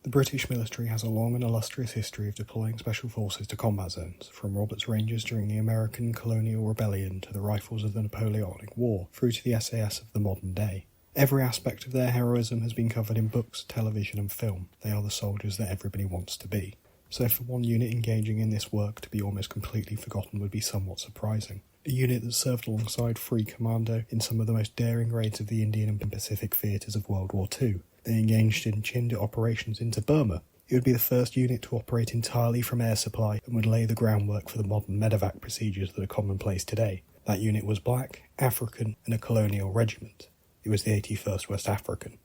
The British military has a long and illustrious history of deploying special forces to combat zones, from Roberts Rangers during the American Colonial Rebellion to the Rifles of the Napoleonic War, through to the SAS of the modern day. Every aspect of their heroism has been covered in books, television and film. They are the soldiers that everybody wants to be. So for one unit engaging in this work to be almost completely forgotten would be somewhat surprising. A unit that served alongside Free Commando in some of the most daring raids of the Indian and Pacific theatres of World War II. They engaged in Chindit operations into Burma. It would be the first unit to operate entirely from air supply and would lay the groundwork for the modern medevac procedures that are commonplace today. That unit was black, African and a colonial regiment. It was the 81st West African.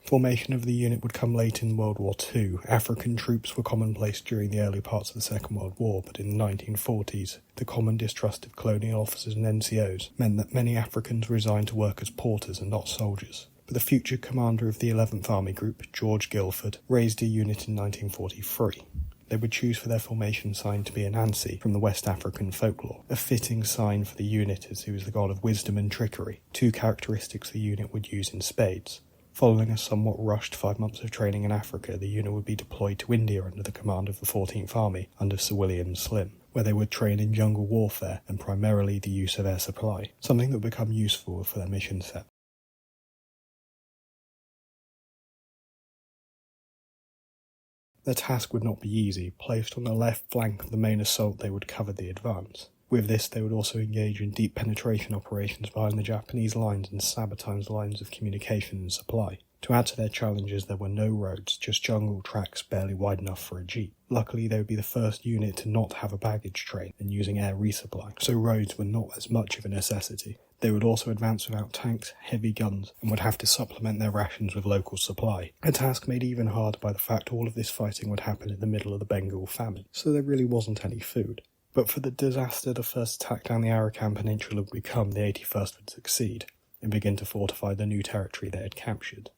Formation of the unit would come late in World War II. African troops were commonplace during the early parts of the Second World War, but in the 1940s, the common distrust of colonial officers and NCOs meant that many Africans resigned to work as porters and not soldiers. But the future commander of the 11th Army Group, George Guilford, raised a unit in 1943. They would choose for their formation sign to be Anansi from the West African folklore, a fitting sign for the unit as he was the god of wisdom and trickery, two characteristics the unit would use in spades. Following a somewhat rushed 5 months of training in Africa, the unit would be deployed to India under the command of the 14th Army under Sir William Slim, where they would train in jungle warfare and primarily the use of air supply, something that would become useful for their mission set. Their task would not be easy. Placed on the left flank of the main assault, they would cover the advance. With this, they would also engage in deep penetration operations behind the Japanese lines and sabotage lines of communication and supply. To add to their challenges, there were no roads, just jungle tracks barely wide enough for a jeep. Luckily, they would be the first unit to not have a baggage train and using air resupply, so roads were not as much of a necessity. They would also advance without tanks, heavy guns, and would have to supplement their rations with local supply. A task made even harder by the fact all of this fighting would happen in the middle of the Bengal famine, so there really wasn't any food. But for the disaster the first attack down the Arakan Peninsula would become, the 81st would succeed and begin to fortify the new territory they had captured.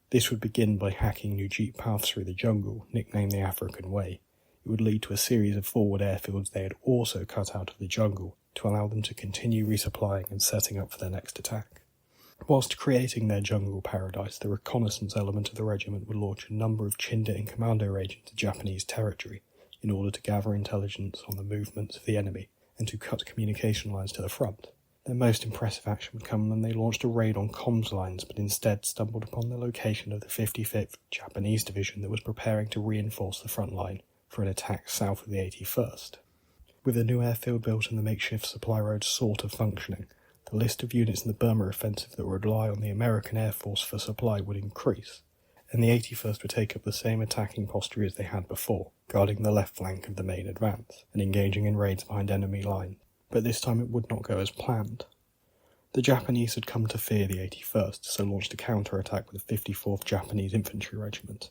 This would begin by hacking new jeep paths through the jungle, nicknamed the African Way. It would lead to a series of forward airfields they had also cut out of the jungle to allow them to continue resupplying and setting up for their next attack. Whilst creating their jungle paradise, the reconnaissance element of the regiment would launch a number of Chindit and commando raids into Japanese territory, in order to gather intelligence on the movements of the enemy and to cut communication lines to the front. Their most impressive action would come when they launched a raid on comms lines, but instead stumbled upon the location of the 55th Japanese Division that was preparing to reinforce the front line for an attack south of the 81st. With the new airfield built and the makeshift supply roads sort of functioning, the list of units in the Burma offensive that would rely on the American Air Force for supply would increase, and the 81st would take up the same attacking posture as they had before, guarding the left flank of the main advance, and engaging in raids behind enemy lines. But this time it would not go as planned. The Japanese had come to fear the 81st, so launched a counter-attack with the 54th Japanese Infantry Regiment.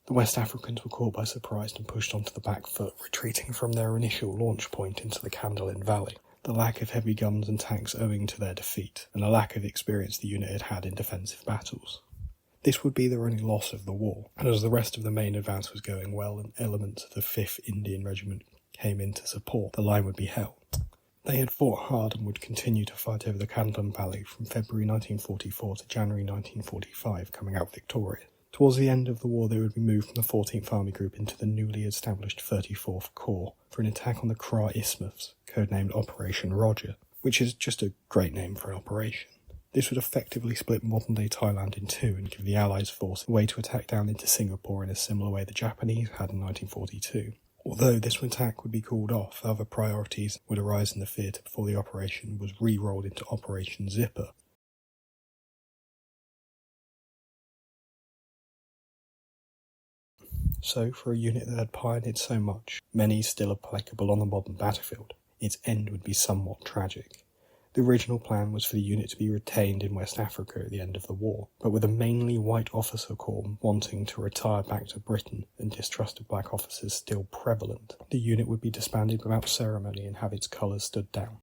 The West Africans were caught by surprise and pushed onto the back foot, retreating from their initial launch point into the Kandalin Valley. The lack of heavy guns and tanks owing to their defeat, and a lack of experience the unit had had in defensive battles. This would be their only loss of the war, and as the rest of the main advance was going well and elements of the 5th Indian Regiment came in to support, the line would be held. They had fought hard and would continue to fight over the Kandalin Valley from February 1944 to January 1945, coming out victorious. Towards the end of the war, they would be moved from the 14th Army Group into the newly established 34th Corps for an attack on the Kra Isthmus, codenamed Operation Roger, which is just a great name for an operation. This would effectively split modern-day Thailand in two and give the Allies force a way to attack down into Singapore in a similar way the Japanese had in 1942. Although this attack would be called off, other priorities would arise in the theatre before the operation was re-rolled into Operation Zipper. So, for a unit that had pioneered so much, many still applicable on the modern battlefield, its end would be somewhat tragic. The original plan was for the unit to be retained in West Africa at the end of the war, but with a mainly white officer corps wanting to retire back to Britain and distrust of black officers still prevalent, the unit would be disbanded without ceremony and have its colours stood down.